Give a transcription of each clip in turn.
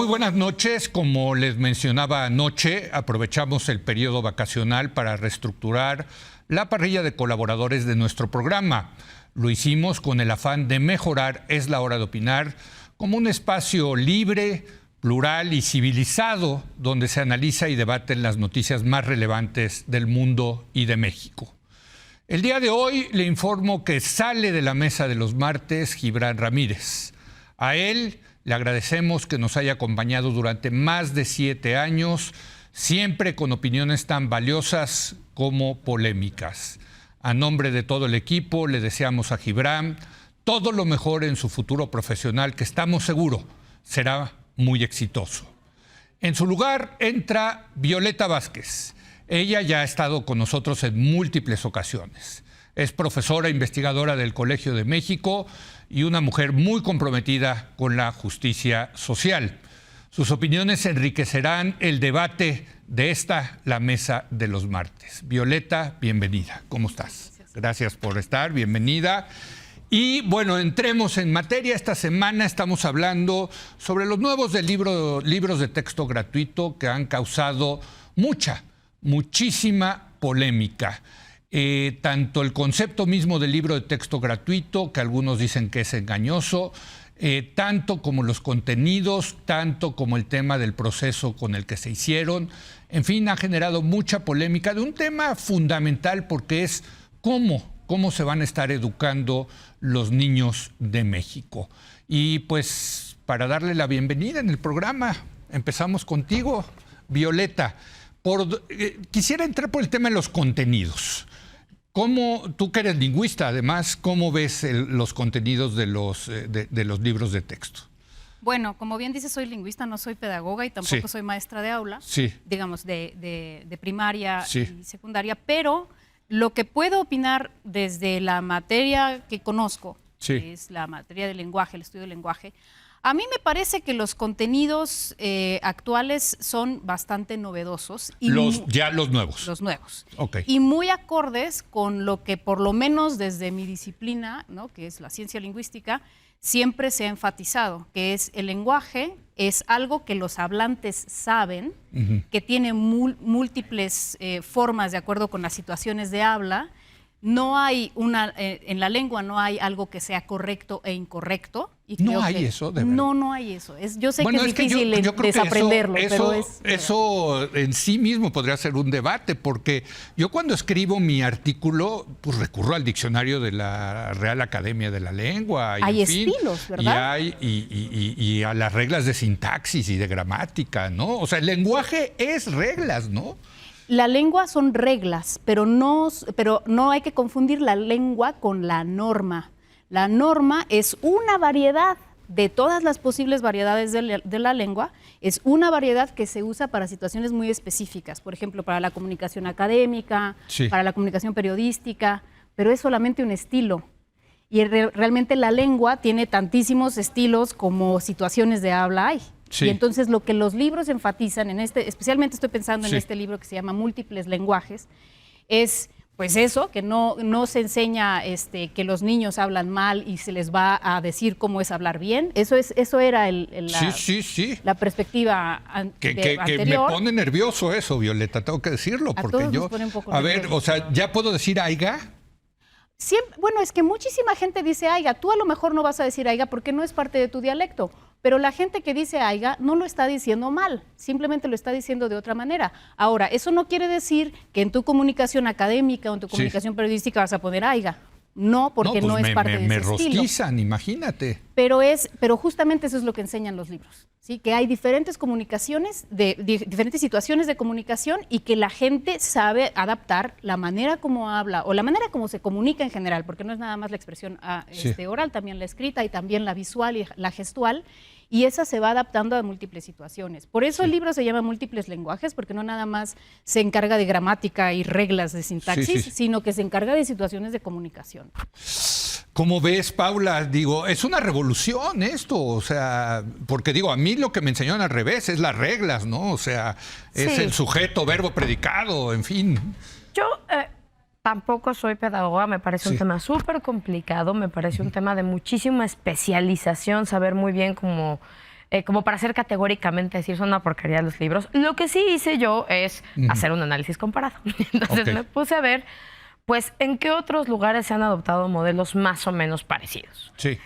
muy buenas noches. Como les mencionaba anoche, aprovechamos el periodo vacacional para reestructurar la parrilla de colaboradores de nuestro programa. Lo hicimos con el afán de mejorar Es la Hora de Opinar como un espacio libre, plural y civilizado donde se analiza y debaten las noticias más relevantes del mundo y de México. El día de hoy le informo que sale de la mesa de los martes Gibran Ramírez. A él le agradecemos que nos haya acompañado durante más de 7 años, siempre con opiniones tan valiosas como polémicas. A nombre de todo el equipo le deseamos a Gibran todo lo mejor en su futuro profesional, que estamos seguros será muy exitoso. En su lugar entra Violeta Vázquez. Ella ya ha estado con nosotros en múltiples ocasiones. Es profesora investigadora del Colegio de México y una mujer muy comprometida con la justicia social. Sus opiniones enriquecerán el debate de la mesa de los martes. Violeta, bienvenida. ¿Cómo estás? Gracias por estar, bienvenida. Y bueno, entremos en materia. Esta semana estamos hablando sobre los nuevos libros de texto gratuito que han causado muchísima polémica. Tanto el concepto mismo del libro de texto gratuito, que algunos dicen que es engañoso, tanto como los contenidos, tanto como el tema del proceso con el que se hicieron. En fin, ha generado mucha polémica de un tema fundamental, porque es cómo se van a estar educando los niños de México. Y pues para darle la bienvenida en el programa, empezamos contigo, Violeta. Quisiera entrar por el tema de los contenidos. Tú que eres lingüista, además, ¿cómo ves los contenidos de los libros de texto? Bueno, como bien dices, soy lingüista, no soy pedagoga y tampoco soy maestra de aula, digamos, de primaria y secundaria, pero lo que puedo opinar desde la materia que conozco, que es la materia del lenguaje, el estudio del lenguaje, a mí me parece que los contenidos actuales son bastante novedosos. Y los nuevos. Los nuevos. Okay. Y muy acordes con lo que, por lo menos desde mi disciplina, ¿no?, que es la ciencia lingüística, siempre se ha enfatizado, que es el lenguaje es algo que los hablantes saben, que tiene múltiples formas de acuerdo con las situaciones de habla. No hay en la lengua no hay algo que sea correcto e incorrecto. Y no hay eso, de verdad. No hay eso. Yo sé que es difícil desaprenderlo, pero eso en sí mismo podría ser un debate, porque yo cuando escribo mi artículo, pues recurro al diccionario de la Real Academia de la Lengua. Y, hay estilos, ¿verdad? Y a las reglas de sintaxis y de gramática, ¿no? O sea, el lenguaje es reglas, ¿no? La lengua son reglas, pero no hay que confundir la lengua con la norma. La norma es una variedad de todas las posibles variedades de la lengua, es una variedad que se usa para situaciones muy específicas, por ejemplo, para la comunicación académica, para la comunicación periodística, pero es solamente un estilo. Y realmente la lengua tiene tantísimos estilos como situaciones de habla hay. Y entonces lo que los libros enfatizan, especialmente estoy pensando en este libro que se llama Múltiples lenguajes, es pues eso, que no se enseña que los niños hablan mal y se les va a decir cómo es hablar bien. Eso era la perspectiva anterior. Que me pone nervioso eso, Violeta, tengo que decirlo. Porque yo, a ver, o sea, ¿ya puedo decir aiga? Bueno, es que muchísima gente dice aiga. Tú a lo mejor no vas a decir aiga porque no es parte de tu dialecto. Pero la gente que dice aiga no lo está diciendo mal, simplemente lo está diciendo de otra manera. Ahora, eso no quiere decir que en tu comunicación académica o en tu comunicación periodística vas a poner aiga. No, porque no es parte de ese estilo. Me rostizan, imagínate. Pero justamente eso es lo que enseñan los libros, ¿sí? Que hay diferentes comunicaciones, diferentes situaciones de comunicación y que la gente sabe adaptar la manera como habla o la manera como se comunica en general, porque no es nada más la expresión oral, también la escrita y también la visual y la gestual. Y esa se va adaptando a múltiples situaciones. Por eso el libro se llama Múltiples lenguajes, porque no nada más se encarga de gramática y reglas de sintaxis, sino que se encarga de situaciones de comunicación. ¿Cómo ves, Paula? Digo, es una revolución esto, o sea, porque digo, a mí lo que me enseñaron al revés es las reglas, ¿no? O sea, es el sujeto, verbo, predicado, en fin. Yo tampoco soy pedagoga, me parece un tema súper complicado, me parece un tema de muchísima especialización, saber muy bien cómo como para hacer categóricamente decir son una porquería los libros. Lo que sí hice yo es hacer un análisis comparado. Entonces me puse a ver, pues, en qué otros lugares se han adoptado modelos más o menos parecidos. Sí.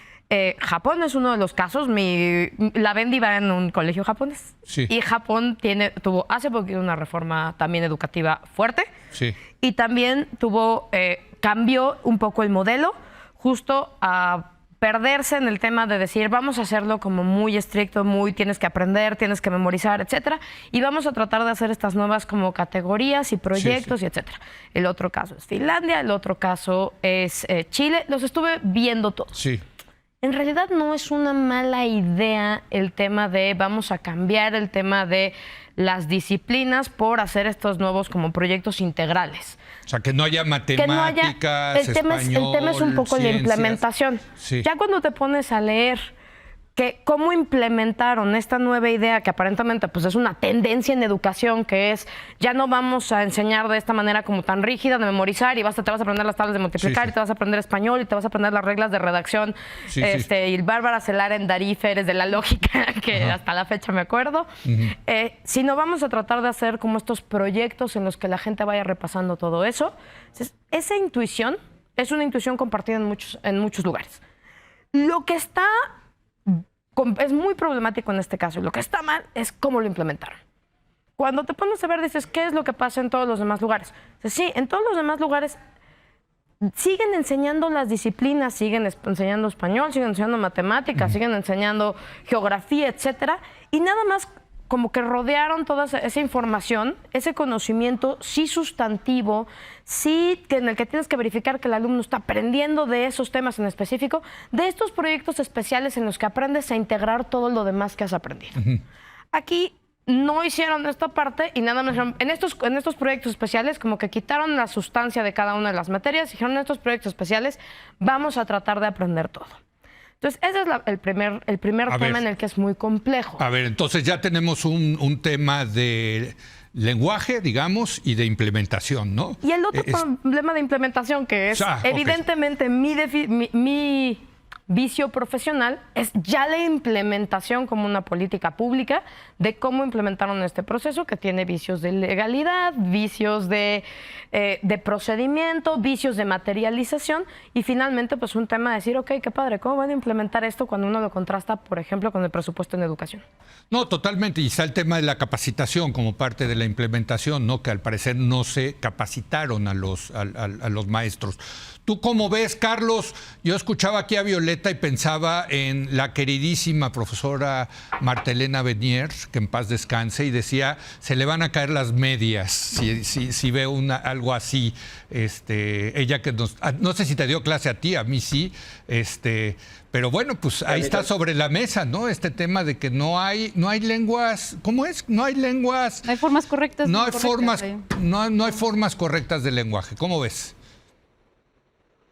Japón es uno de los casos. La Bendy va en un colegio japonés. Sí. Y Japón tuvo hace poquito una reforma también educativa fuerte. Sí. Y también cambió un poco el modelo justo a perderse en el tema de decir vamos a hacerlo como muy estricto, tienes que aprender, tienes que memorizar, etcétera, y vamos a tratar de hacer estas nuevas como categorías y proyectos y etcétera. El otro caso es Finlandia, el otro caso es Chile. Los estuve viendo todos. Sí. En realidad no es una mala idea el tema de vamos a cambiar el tema de las disciplinas por hacer estos nuevos como proyectos integrales. O sea, que no haya matemáticas, el tema es un poco la implementación. Sí. Ya cuando te pones a leer cómo implementaron esta nueva idea que aparentemente pues, es una tendencia en educación, que es ya no vamos a enseñar de esta manera como tan rígida de memorizar y te vas a aprender las tablas de multiplicar y te vas a aprender español y te vas a aprender las reglas de redacción. Y Bárbara Celara en Darífer es de la lógica que hasta la fecha me acuerdo. Sino vamos a tratar de hacer como estos proyectos en los que la gente vaya repasando todo eso. Entonces, esa intuición es una intuición compartida en muchos lugares. Lo que es muy problemático en este caso. Lo que está mal es cómo lo implementaron. Cuando te pones a ver, dices, ¿qué es lo que pasa en todos los demás lugares? Sí, en todos los demás lugares siguen enseñando las disciplinas, siguen enseñando español, siguen enseñando matemáticas, siguen enseñando geografía, etcétera, y nada más como que rodearon toda esa información, ese conocimiento sí sustantivo, sí en el que tienes que verificar que el alumno está aprendiendo de esos temas en específico, de estos proyectos especiales en los que aprendes a integrar todo lo demás que has aprendido. Aquí no hicieron esta parte y nada más en estos proyectos especiales como que quitaron la sustancia de cada una de las materias y dijeron en estos proyectos especiales vamos a tratar de aprender todo. Entonces, ese es el primer tema en el que es muy complejo. A ver, entonces ya tenemos un tema de lenguaje, digamos, y de implementación, ¿no? Y el otro problema de implementación, que es evidentemente mi vicio profesional, es ya la implementación como una política pública de cómo implementaron este proceso, que tiene vicios de legalidad, vicios de procedimiento, vicios de materialización y finalmente pues un tema de decir, ok, qué padre, ¿cómo van a implementar esto cuando uno lo contrasta, por ejemplo, con el presupuesto en educación? No, totalmente. Y está el tema de la capacitación como parte de la implementación, ¿no? Que al parecer no se capacitaron a los maestros. ¿Tú cómo ves, Carlos? Yo escuchaba aquí a Violeta y pensaba en la queridísima profesora Martelena Benier, que en paz descanse, y decía, se le van a caer las medias si ve algo así. Ella que no sé si te dio clase a ti, a mí sí, pero bueno, pues ahí está sobre la mesa, ¿no? Este tema de que no hay lenguas, ¿cómo es? No hay lenguas. No hay formas correctas. No hay formas correctas de lenguaje. ¿Cómo ves?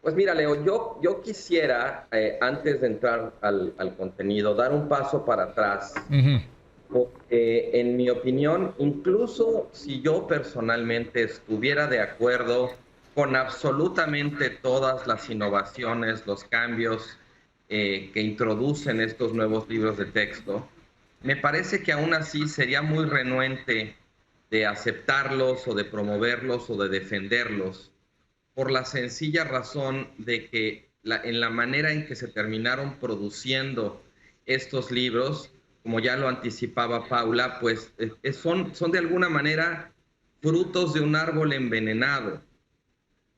Pues mira, Leo, yo quisiera, antes de entrar al contenido, dar un paso para atrás. Porque, en mi opinión, incluso si yo personalmente estuviera de acuerdo con absolutamente todas las innovaciones, los cambios que introducen estos nuevos libros de texto, me parece que aún así sería muy renuente de aceptarlos o de promoverlos o de defenderlos, por la sencilla razón de que en la manera en que se terminaron produciendo estos libros, como ya lo anticipaba Paula, pues son de alguna manera frutos de un árbol envenenado.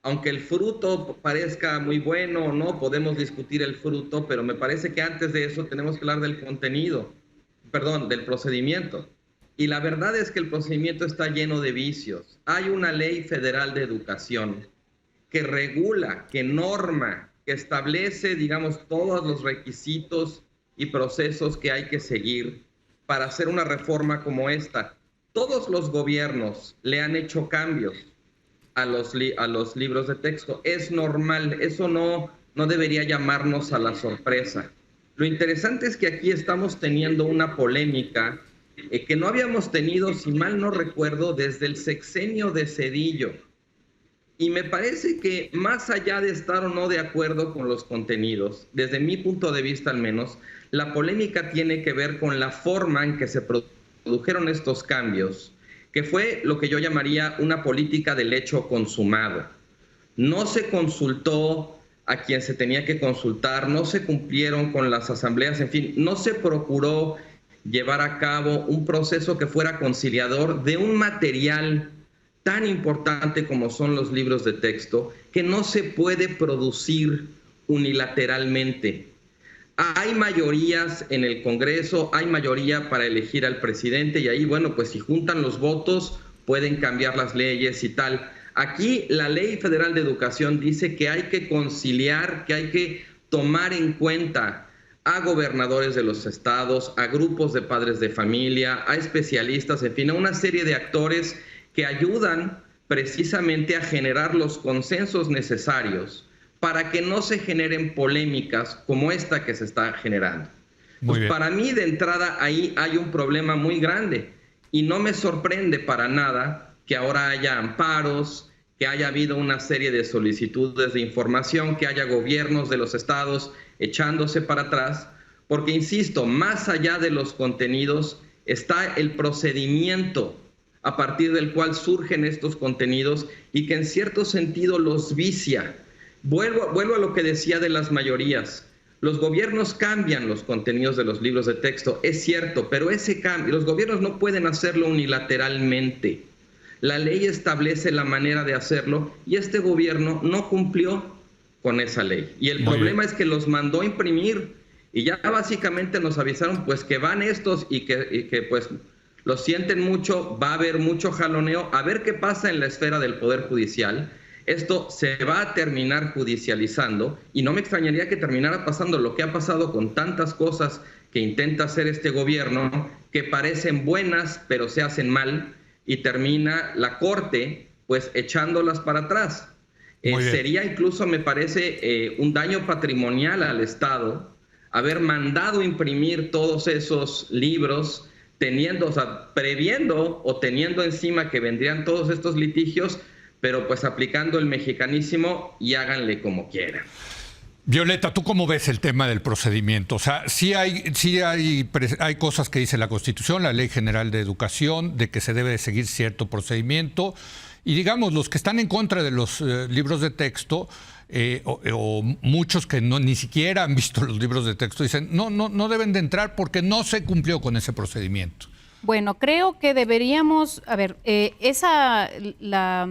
Aunque el fruto parezca muy bueno o no, podemos discutir el fruto, pero me parece que antes de eso tenemos que hablar del contenido, del procedimiento. Y la verdad es que el procedimiento está lleno de vicios. Hay una ley federal de educación que regula, que norma, que establece, digamos, todos los requisitos y procesos que hay que seguir para hacer una reforma como esta. Todos los gobiernos le han hecho cambios a los libros de texto. Es normal, eso no debería llamarnos a la sorpresa. Lo interesante es que aquí estamos teniendo una polémica que no habíamos tenido, si mal no recuerdo, desde el sexenio de Zedillo. Y me parece que más allá de estar o no de acuerdo con los contenidos, desde mi punto de vista al menos, la polémica tiene que ver con la forma en que se produjeron estos cambios, que fue lo que yo llamaría una política del hecho consumado. No se consultó a quien se tenía que consultar, no se cumplieron con las asambleas, en fin, no se procuró llevar a cabo un proceso que fuera conciliador de un material tan importante como son los libros de texto, que no se puede producir unilateralmente. Hay mayorías en el Congreso, hay mayoría para elegir al presidente y ahí, bueno, pues si juntan los votos pueden cambiar las leyes y tal. Aquí la Ley Federal de Educación dice que hay que conciliar, que hay que tomar en cuenta a gobernadores de los estados, a grupos de padres de familia, a especialistas, en fin, a una serie de actores que ayudan precisamente a generar los consensos necesarios para que no se generen polémicas como esta que se está generando. Pues para mí, de entrada, ahí hay un problema muy grande y no me sorprende para nada que ahora haya amparos, que haya habido una serie de solicitudes de información, que haya gobiernos de los estados echándose para atrás, porque, insisto, más allá de los contenidos está el procedimiento a partir del cual surgen estos contenidos y que en cierto sentido los vicia. Vuelvo a lo que decía de las mayorías. Los gobiernos cambian los contenidos de los libros de texto, es cierto, pero ese cambio, los gobiernos no pueden hacerlo unilateralmente. La ley establece la manera de hacerlo y este gobierno no cumplió con esa ley. Y el problema es que los mandó a imprimir y ya básicamente nos avisaron pues que van estos y que pues lo sienten mucho, va a haber mucho jaloneo, a ver qué pasa en la esfera del Poder Judicial. Esto se va a terminar judicializando y no me extrañaría que terminara pasando lo que ha pasado con tantas cosas que intenta hacer este gobierno, que parecen buenas pero se hacen mal y termina la Corte pues echándolas para atrás. Sería incluso, me parece, un daño patrimonial al Estado haber mandado imprimir todos esos libros previendo o teniendo encima que vendrían todos estos litigios, pero pues aplicando el mexicanísimo y háganle como quieran. Violeta, ¿tú cómo ves el tema del procedimiento? O sea, sí hay cosas que dice la Constitución, la Ley General de Educación, de que se debe de seguir cierto procedimiento. Y digamos, los que están en contra de los libros de texto, o muchos que ni siquiera han visto los libros de texto, dicen no deben de entrar porque no se cumplió con ese procedimiento. Bueno, creo que deberíamos, la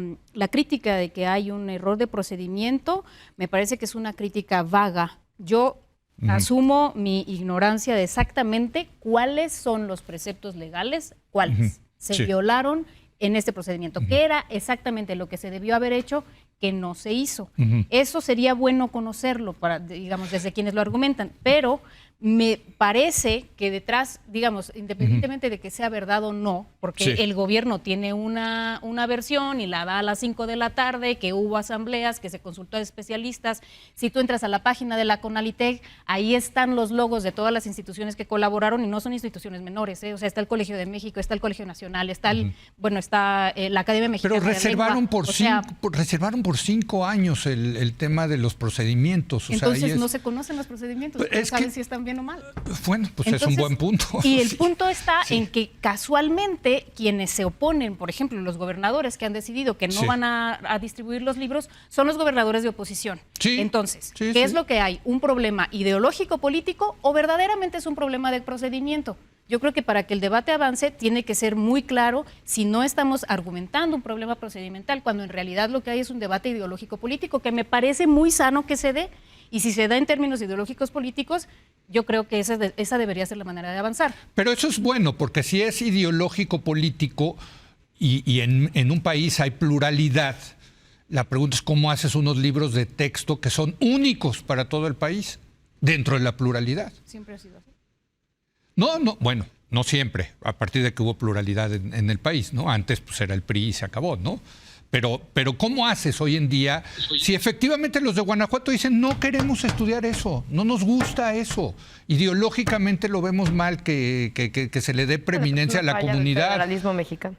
crítica de que hay un error de procedimiento, me parece que es una crítica vaga. Yo asumo mi ignorancia de exactamente cuáles son los preceptos legales, cuáles se violaron en este procedimiento, qué era exactamente lo que se debió haber hecho que no se hizo. Eso sería bueno conocerlo, digamos, desde quienes lo argumentan, pero me parece que detrás, digamos, independientemente de que sea verdad o no, porque el gobierno tiene una versión y la da a las 5 de la tarde, que hubo asambleas, que se consultó a especialistas. Si tú entras a la página de la CONALITEG, ahí están los logos de todas las instituciones que colaboraron y no son instituciones menores, ¿eh? O sea, está el Colegio de México, está el Colegio Nacional, está está la Academia Mexicana Pero reservaron por 5 años el tema de los procedimientos. Entonces no se conocen los procedimientos, no saben si están bien o mal. Bueno, pues entonces, es un buen punto. Y el punto está en que casualmente quienes se oponen, por ejemplo, los gobernadores que han decidido que no van a distribuir los libros, son los gobernadores de oposición. Entonces, ¿qué es lo que hay? ¿Un problema ideológico político o verdaderamente es un problema de procedimiento? Yo creo que para que el debate avance tiene que ser muy claro si no estamos argumentando un problema procedimental, cuando en realidad lo que hay es un debate ideológico político que me parece muy sano que se dé. Y si se da en términos ideológicos políticos, yo creo que esa debería ser la manera de avanzar. Pero eso es bueno, porque si es ideológico político y en un país hay pluralidad, la pregunta es cómo haces unos libros de texto que son únicos para todo el país dentro de la pluralidad. Siempre ha sido así. Bueno, no siempre, a partir de que hubo pluralidad en el país, ¿no? Antes pues era el PRI y se acabó, ¿no? Pero ¿cómo haces hoy en día si efectivamente los de Guanajuato dicen no queremos estudiar eso, no nos gusta eso, ideológicamente lo vemos mal que se le dé preeminencia a la comunidad? El federalismo mexicano.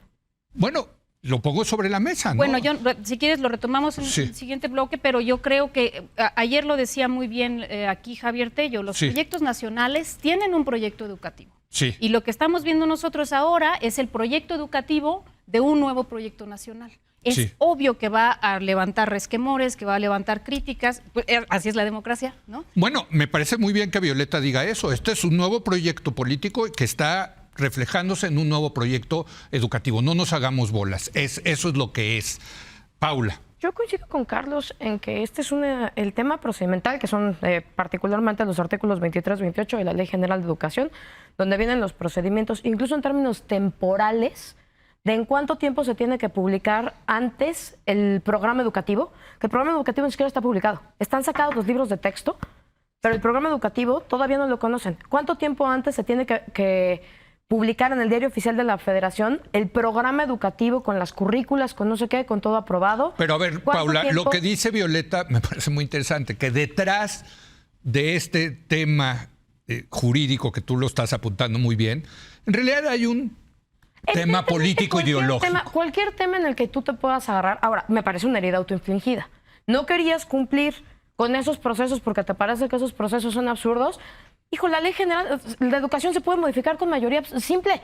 Bueno, Lo pongo sobre la mesa, ¿no? Bueno, si quieres lo retomamos en el siguiente bloque, pero yo creo que ayer lo decía muy bien aquí Javier Tello, los proyectos nacionales tienen un proyecto educativo. Sí. Y lo que estamos viendo nosotros ahora es el proyecto educativo de un nuevo proyecto nacional. Es obvio que va a levantar resquemores, que va a levantar críticas, pues, así es la democracia, ¿no? Bueno, me parece muy bien que Violeta diga eso. Este es un nuevo proyecto político que está reflejándose en un nuevo proyecto educativo. No nos hagamos bolas, eso es lo que es. Paula. Yo coincido con Carlos en que este es el tema procedimental, que son particularmente los artículos 23, 28 de la Ley General de Educación, donde vienen los procedimientos, incluso en términos temporales, de en cuánto tiempo se tiene que publicar antes el programa educativo, que el programa educativo ni siquiera está publicado. Están sacados los libros de texto, pero el programa educativo todavía no lo conocen. ¿Cuánto tiempo antes se tiene que publicar en el Diario Oficial de la Federación el programa educativo con las currículas, con no sé qué, con todo aprobado? Pero a ver, Paula, lo que dice Violeta me parece muy interesante, que detrás de este tema jurídico que tú lo estás apuntando muy bien, en realidad hay un tema político ideológico. Cualquier tema en el que tú te puedas agarrar. Ahora, me parece una herida autoinfligida. No querías cumplir con esos procesos porque te parece que esos procesos son absurdos. Hijo, la Ley General de Educación se puede modificar con mayoría simple.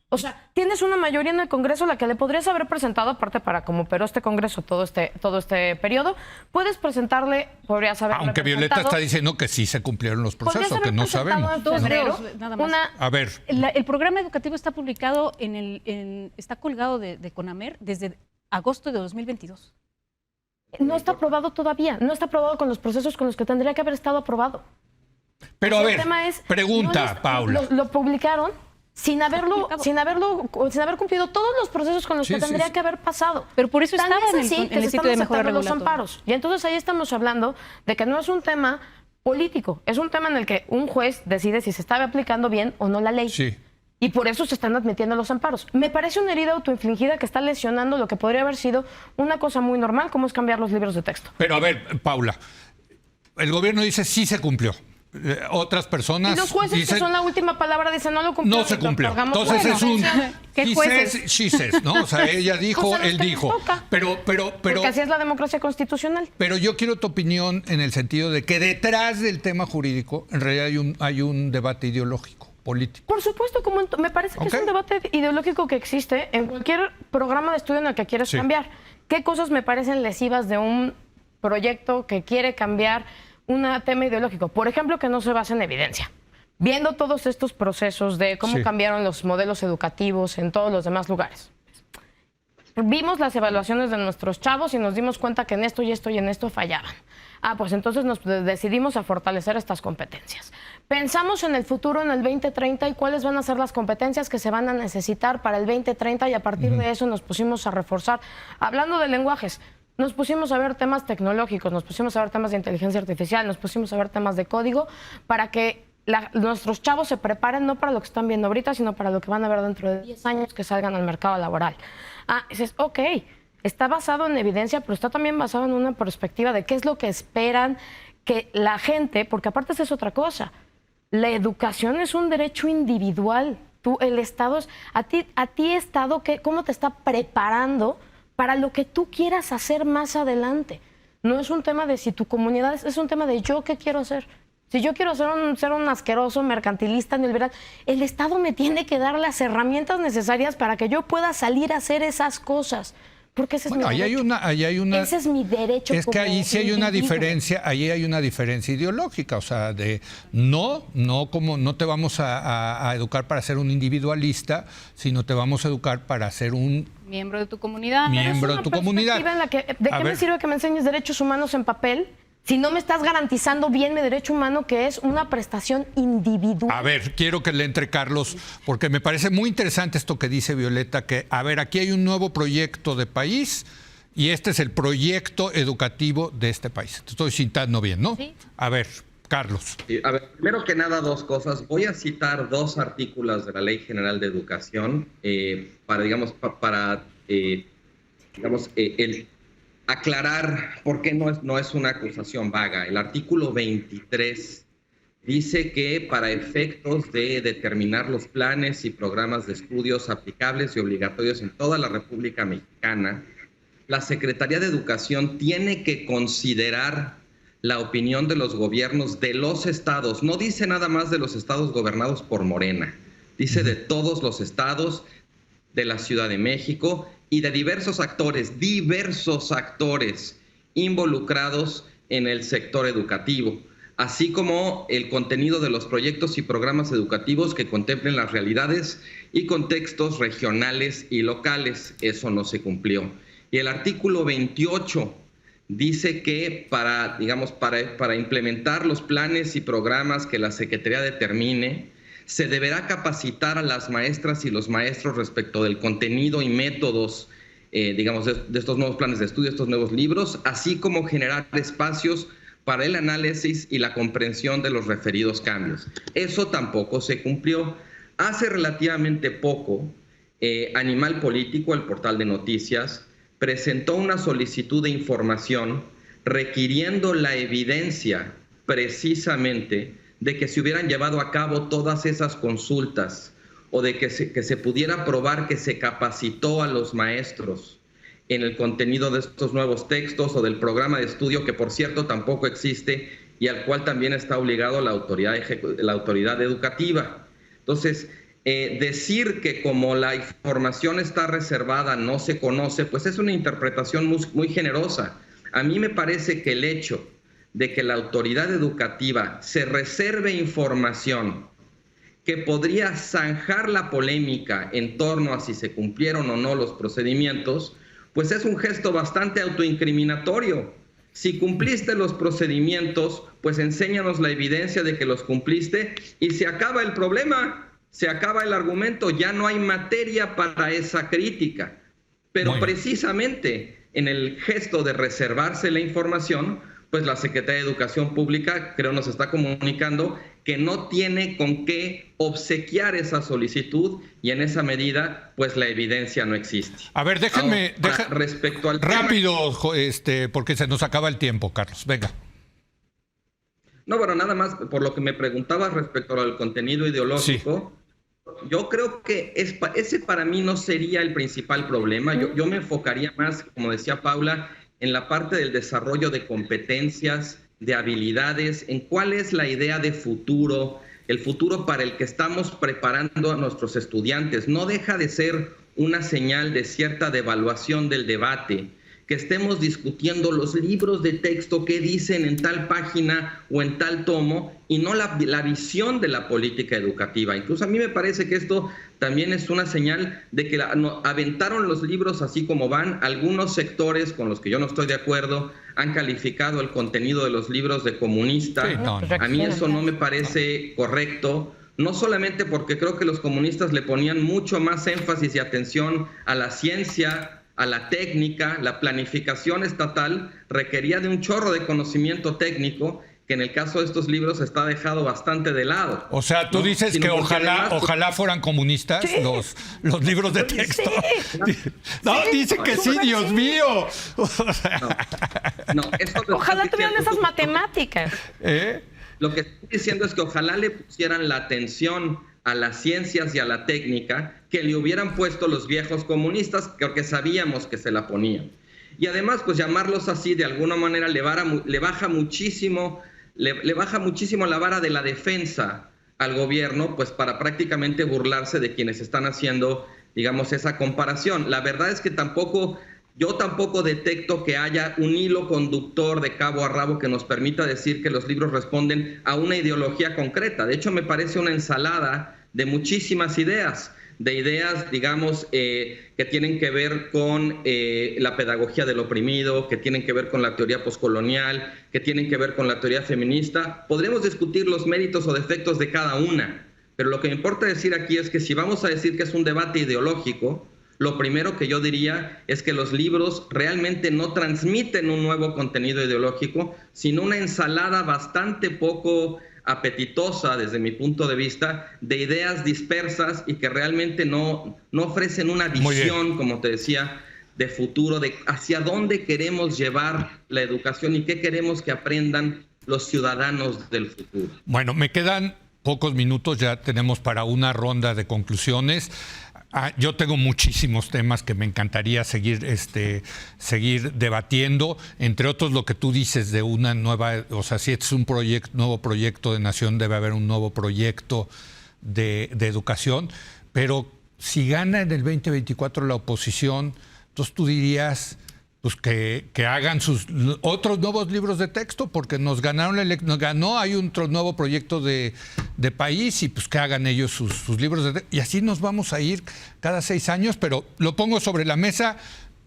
O sea, tienes una mayoría en el Congreso la que le podrías haber presentado, aparte para como operó este Congreso todo este periodo, puedes presentarle, podrías haber Aunque Violeta está diciendo que sí se cumplieron los procesos, que no sabemos. En febrero, nada más. A ver. El programa educativo está publicado está colgado de CONAMER desde agosto de 2022. No está aprobado todavía, no está aprobado con los procesos con los que tendría que haber estado aprobado. Pero a ver, pregunta, Paula. Lo publicaron sin haber cumplido todos los procesos con los que tendría que haber pasado. Pero por eso estaba en el sitio de mejora regulatoria. Los amparos. Y entonces ahí estamos hablando de que no es un tema político, es un tema en el que un juez decide si se estaba aplicando bien o no la ley. Sí. Y por eso se están admitiendo los amparos. Me parece una herida autoinfligida que está lesionando lo que podría haber sido una cosa muy normal, como es cambiar los libros de texto. Pero a ver, Paula, el gobierno dice sí se cumplió. Otras personas y los jueces dicen, que son la última palabra dicen no lo cumplió. No se cumplió. Entonces es un ¿qué jueces? She says, ¿no? O sea, ella dijo, él dijo. Pero porque así es la democracia constitucional. Pero yo quiero tu opinión en el sentido de que detrás del tema jurídico en realidad hay un debate ideológico, político. Por supuesto, me parece que es un debate ideológico que existe en cualquier programa de estudio en el que quieres cambiar. ¿Qué cosas me parecen lesivas de un proyecto que quiere cambiar un tema ideológico? Por ejemplo, que no se basa en evidencia. Viendo todos estos procesos de cómo cambiaron los modelos educativos en todos los demás lugares. Vimos las evaluaciones de nuestros chavos y nos dimos cuenta que en esto y esto y en esto fallaban. Pues entonces nos decidimos a fortalecer estas competencias. Pensamos en el futuro, en el 2030, y cuáles van a ser las competencias que se van a necesitar para el 2030, y a partir de eso nos pusimos a reforzar. Hablando de lenguajes, nos pusimos a ver temas tecnológicos, nos pusimos a ver temas de inteligencia artificial, nos pusimos a ver temas de código para que nuestros chavos se preparen no para lo que están viendo ahorita, sino para lo que van a ver dentro de 10 años que salgan al mercado laboral. Dices, ok, está basado en evidencia, pero está también basado en una perspectiva de qué es lo que esperan que la gente, porque aparte esa es otra cosa, la educación es un derecho individual. El Estado a ti Estado, ¿cómo te está preparando para lo que tú quieras hacer más adelante? No es un tema de si tu comunidad es un tema de yo qué quiero hacer. Si yo quiero ser un asqueroso mercantilista neoliberal, el Estado me tiene que dar las herramientas necesarias para que yo pueda salir a hacer esas cosas. Porque ese es mi derecho. Ahí hay una. Ese es mi derecho. Es que ahí sí hay una diferencia, ahí hay una diferencia ideológica, o sea, de no te vamos a educar para ser un individualista, sino te vamos a educar para ser un miembro de tu comunidad. Miembro de tu comunidad. ¿De qué me sirve que me enseñes derechos humanos en papel si no me estás garantizando bien mi derecho humano, que es una prestación individual? A ver, quiero que le entre Carlos, porque me parece muy interesante esto que dice Violeta, que, a ver, aquí hay un nuevo proyecto de país y este es el proyecto educativo de este país. Te estoy citando bien, ¿no? Sí. A ver, Carlos. A ver, primero que nada, dos cosas. Voy a citar dos artículos de la Ley General de Educación para aclarar por qué no es una acusación vaga. El artículo 23 dice que para efectos de determinar los planes y programas de estudios aplicables y obligatorios en toda la República Mexicana, la Secretaría de Educación tiene que considerar la opinión de los gobiernos de los estados. No dice nada más de los estados gobernados por Morena, dice de todos los estados, de la Ciudad de México y de diversos actores involucrados en el sector educativo, así como el contenido de los proyectos y programas educativos que contemplen las realidades y contextos regionales y locales. Eso no se cumplió. Y el artículo 28 dice que para implementar los planes y programas que la Secretaría determine, se deberá capacitar a las maestras y los maestros respecto del contenido y métodos de estos nuevos planes de estudio, estos nuevos libros, así como generar espacios para el análisis y la comprensión de los referidos cambios. Eso tampoco se cumplió. Hace relativamente poco, Animal Político, el portal de noticias, presentó una solicitud de información requiriendo la evidencia precisamente de que se hubieran llevado a cabo todas esas consultas o de que se pudiera probar que se capacitó a los maestros en el contenido de estos nuevos textos o del programa de estudio, que por cierto tampoco existe y al cual también está obligado la autoridad educativa. Entonces, decir que como la información está reservada no se conoce, pues es una interpretación muy generosa. A mí me parece que el hecho de que la autoridad educativa se reserve información que podría zanjar la polémica en torno a si se cumplieron o no los procedimientos, pues es un gesto bastante autoincriminatorio. Si cumpliste los procedimientos, pues enséñanos la evidencia de que los cumpliste y se acaba el problema, se acaba el argumento, ya no hay materia para esa crítica. Pero precisamente en el gesto de reservarse la información, pues la Secretaría de Educación Pública, creo, nos está comunicando que no tiene con qué obsequiar esa solicitud y en esa medida, pues la evidencia no existe. A ver, respecto al rápido, porque se nos acaba el tiempo, Carlos. Venga. No, bueno, nada más, por lo que me preguntabas respecto al contenido ideológico, sí. Yo creo que ese para mí no sería el principal problema. Yo me enfocaría más, como decía Paula, en la parte del desarrollo de competencias, de habilidades, en cuál es la idea de futuro, el futuro para el que estamos preparando a nuestros estudiantes. No deja de ser una señal de cierta devaluación del debate, que estemos discutiendo los libros de texto que dicen en tal página o en tal tomo y no la visión de la política educativa. Incluso a mí me parece que esto también es una señal de que aventaron los libros así como van. Algunos sectores con los que yo no estoy de acuerdo han calificado el contenido de los libros de comunista. Sí, no. A mí eso no me parece correcto. No solamente porque creo que los comunistas le ponían mucho más énfasis y atención a la ciencia, a la técnica, la planificación estatal requería de un chorro de conocimiento técnico que en el caso de estos libros está dejado bastante de lado. O sea, tú dices que ojalá fueran comunistas, sí, los libros de texto. Sí. No, sí, dice que sí, Dios mío. Ojalá tuvieran esas matemáticas. Lo que estoy diciendo es que ojalá le pusieran la atención a las ciencias y a la técnica que le hubieran puesto los viejos comunistas, porque sabíamos que se la ponían. Y además, pues llamarlos así de alguna manera le baja muchísimo la vara de la defensa al gobierno, pues para prácticamente burlarse de quienes están haciendo, digamos, esa comparación. La verdad es que yo tampoco detecto que haya un hilo conductor de cabo a rabo que nos permita decir que los libros responden a una ideología concreta. De hecho, me parece una ensalada de muchísimas ideas, digamos, que tienen que ver con la pedagogía del oprimido, que tienen que ver con la teoría poscolonial, que tienen que ver con la teoría feminista. Podremos discutir los méritos o defectos de cada una, pero lo que me importa decir aquí es que si vamos a decir que es un debate ideológico, lo primero que yo diría es que los libros realmente no transmiten un nuevo contenido ideológico, sino una ensalada bastante poco apetitosa, desde mi punto de vista, de ideas dispersas y que realmente no ofrecen una visión, como te decía, de futuro, de hacia dónde queremos llevar la educación y qué queremos que aprendan los ciudadanos del futuro. Bueno, me quedan pocos minutos, ya tenemos para una ronda de conclusiones. Yo tengo muchísimos temas que me encantaría seguir debatiendo, entre otros lo que tú dices de una nueva, o sea, si es un nuevo proyecto de nación, debe haber un nuevo proyecto de educación, pero si gana en el 2024 la oposición, entonces tú dirías pues que hagan sus otros nuevos libros de texto, porque nos ganó, hay otro nuevo proyecto de país, y pues que hagan ellos sus libros de texto. Y así nos vamos a ir cada 6 años, pero lo pongo sobre la mesa,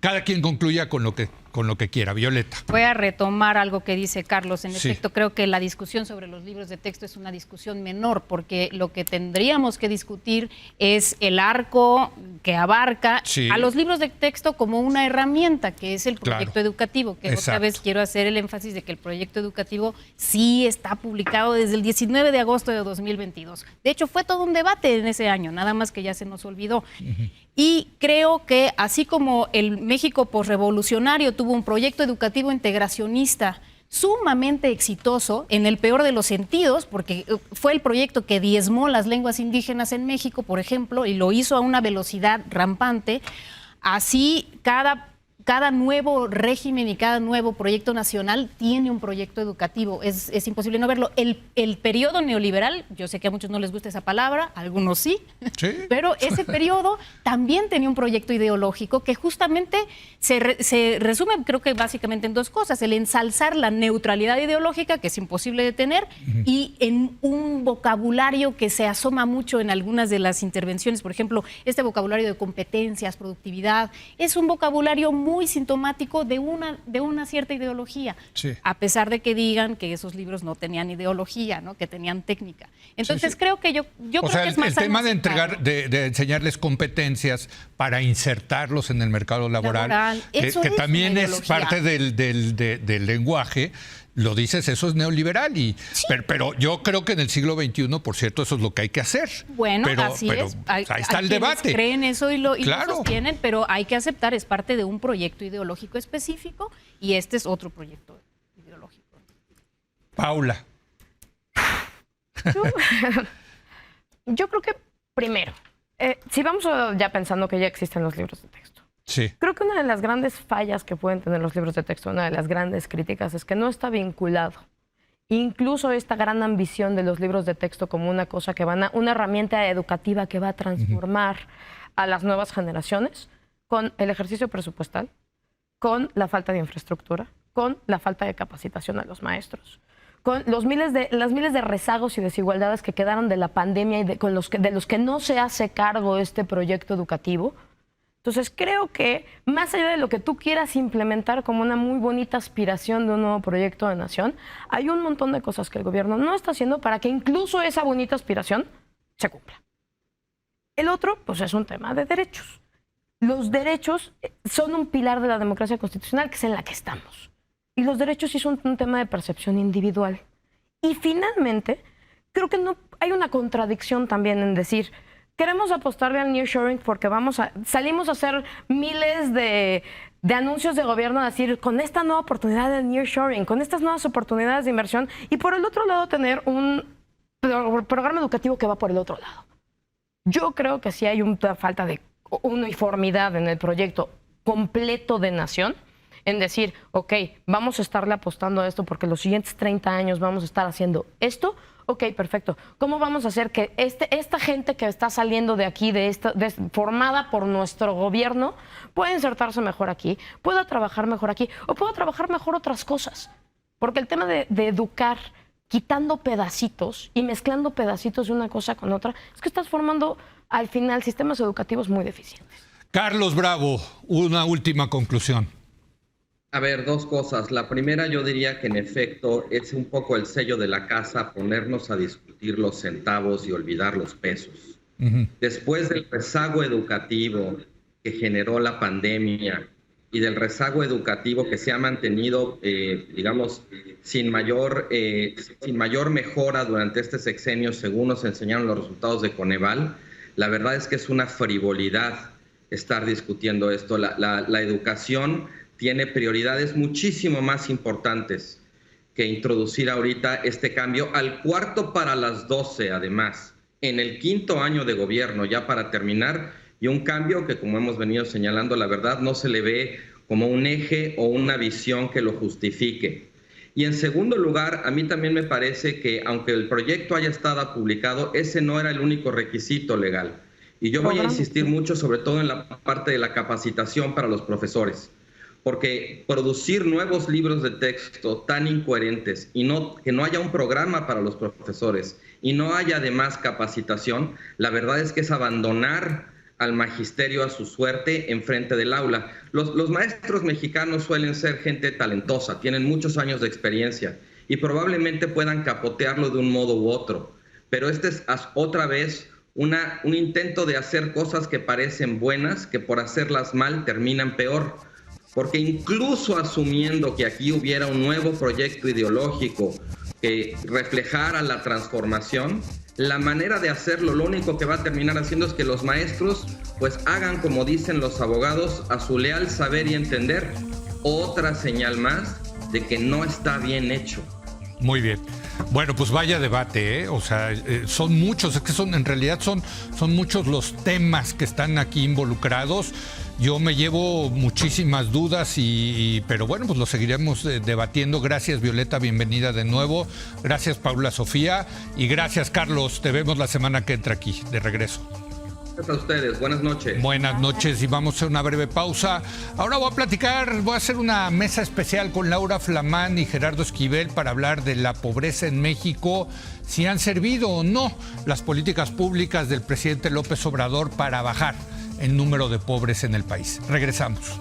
cada quien concluya con lo que quiera. Violeta. Voy a retomar algo que dice Carlos. En Sí. efecto, creo que la discusión sobre los libros de texto es una discusión menor, porque lo que tendríamos que discutir es el arco que abarca Sí. a los libros de texto como una herramienta, que es el proyecto Claro. educativo, que otra Exacto. vez quiero hacer el énfasis de que el proyecto educativo sí está publicado desde el 19 de agosto de 2022. De hecho, fue todo un debate en ese año, nada más que ya se nos olvidó. Y creo que así como el México posrevolucionario tuvo un proyecto educativo integracionista sumamente exitoso, en el peor de los sentidos, porque fue el proyecto que diezmó las lenguas indígenas en México, por ejemplo, y lo hizo a una velocidad rampante, así cada nuevo régimen y cada nuevo proyecto nacional tiene un proyecto educativo. Es imposible no verlo. El periodo neoliberal, yo sé que a muchos no les gusta esa palabra, a algunos sí, Sí. pero ese periodo también tenía un proyecto ideológico que justamente se resume, creo que básicamente en 2 cosas: el ensalzar la neutralidad ideológica, que es imposible de tener, y en un vocabulario que se asoma mucho en algunas de las intervenciones. Por ejemplo, este vocabulario de competencias, productividad, es un vocabulario muy sintomático de una cierta ideología, Sí. a pesar de que digan que esos libros no tenían ideología, ¿no? Que tenían técnica. Entonces Sí. creo que yo O creo sea, que es más el tema de aceptarlo. de enseñarles competencias para insertarlos en el mercado laboral, Eso que es también una es ideología. parte del lenguaje, lo dices, eso es neoliberal. Pero yo creo que en el siglo XXI, por cierto, eso es lo que hay que hacer. Bueno, pero, así pero, es. ahí está el quienes debate. creen eso y lo Claro. sostienen, pero hay que aceptar, es parte de un proyecto ideológico específico, y este es otro proyecto ideológico. Paula. Yo creo que, primero, si vamos ya pensando que ya existen los libros de texto, Sí. creo que una de las grandes fallas que pueden tener los libros de texto, una de las grandes críticas, es que no está vinculado. Incluso esta gran ambición de los libros de texto como una cosa que una herramienta educativa que va a transformar a las nuevas generaciones, con el ejercicio presupuestal, con la falta de infraestructura, con la falta de capacitación a los maestros, con las miles de rezagos y desigualdades que quedaron de la pandemia y de los que no se hace cargo este proyecto educativo. Entonces creo que más allá de lo que tú quieras implementar como una muy bonita aspiración de un nuevo proyecto de nación, hay un montón de cosas que el gobierno no está haciendo para que incluso esa bonita aspiración se cumpla. El otro, pues, es un tema de derechos. Los derechos son un pilar de la democracia constitucional, que es en la que estamos. Y los derechos sí son un tema de percepción individual. Y finalmente, creo que no hay una contradicción también en decir, queremos apostarle al nearshoring porque salimos a hacer miles de anuncios de gobierno, a decir, con esta nueva oportunidad del nearshoring, con estas nuevas oportunidades de inversión, y por el otro lado tener un programa educativo que va por el otro lado. Yo creo que sí hay una falta de uniformidad en el proyecto completo de nación, en decir, ok, vamos a estarle apostando a esto porque los siguientes 30 años vamos a estar haciendo esto. Ok, perfecto. ¿Cómo vamos a hacer que esta gente que está saliendo de aquí, formada por nuestro gobierno, pueda insertarse mejor aquí, pueda trabajar mejor aquí o pueda trabajar mejor otras cosas? Porque el tema de educar quitando pedacitos y mezclando pedacitos de una cosa con otra, es que estás formando al final sistemas educativos muy deficientes. Carlos Bravo, una última conclusión. A ver, 2 cosas. La primera, yo diría que en efecto es un poco el sello de la casa ponernos a discutir los centavos y olvidar los pesos. Después del rezago educativo que generó la pandemia y del rezago educativo que se ha mantenido, digamos, sin mayor mejora durante este sexenio, según nos enseñaron los resultados de Coneval, la verdad es que es una frivolidad estar discutiendo esto. La educación tiene prioridades muchísimo más importantes que introducir ahorita este cambio al 11:45 además, en el 5º año de gobierno, ya para terminar, y un cambio que, como hemos venido señalando, la verdad no se le ve como un eje o una visión que lo justifique. Y en segundo lugar, a mí también me parece que, aunque el proyecto haya estado publicado, ese no era el único requisito legal. Y yo voy a insistir mucho, sobre todo en la parte de la capacitación para los profesores, porque producir nuevos libros de texto tan incoherentes y que no haya un programa para los profesores y no haya además capacitación, la verdad es que es abandonar al magisterio a su suerte enfrente del aula. Los maestros mexicanos suelen ser gente talentosa, tienen muchos años de experiencia y probablemente puedan capotearlo de un modo u otro, pero este es otra vez un intento de hacer cosas que parecen buenas, que por hacerlas mal terminan peor, porque incluso asumiendo que aquí hubiera un nuevo proyecto ideológico que reflejara la transformación, la manera de hacerlo, lo único que va a terminar haciendo es que los maestros pues hagan, como dicen los abogados, a su leal saber y entender, otra señal más de que no está bien hecho. Muy bien. Bueno, pues vaya debate, ¿eh? O sea, son muchos, es que en realidad son muchos los temas que están aquí involucrados. Yo me llevo muchísimas dudas, pero bueno, pues lo seguiremos debatiendo. Gracias, Violeta, bienvenida de nuevo. Gracias, Paula Sofía. Y gracias, Carlos. Te vemos la semana que entra aquí, de regreso. Gracias a ustedes. Buenas noches. Buenas noches y vamos a hacer una breve pausa. Ahora voy a hacer una mesa especial con Laura Flamán y Gerardo Esquivel para hablar de la pobreza en México, si han servido o no las políticas públicas del presidente López Obrador para bajar el número de pobres en el país. Regresamos.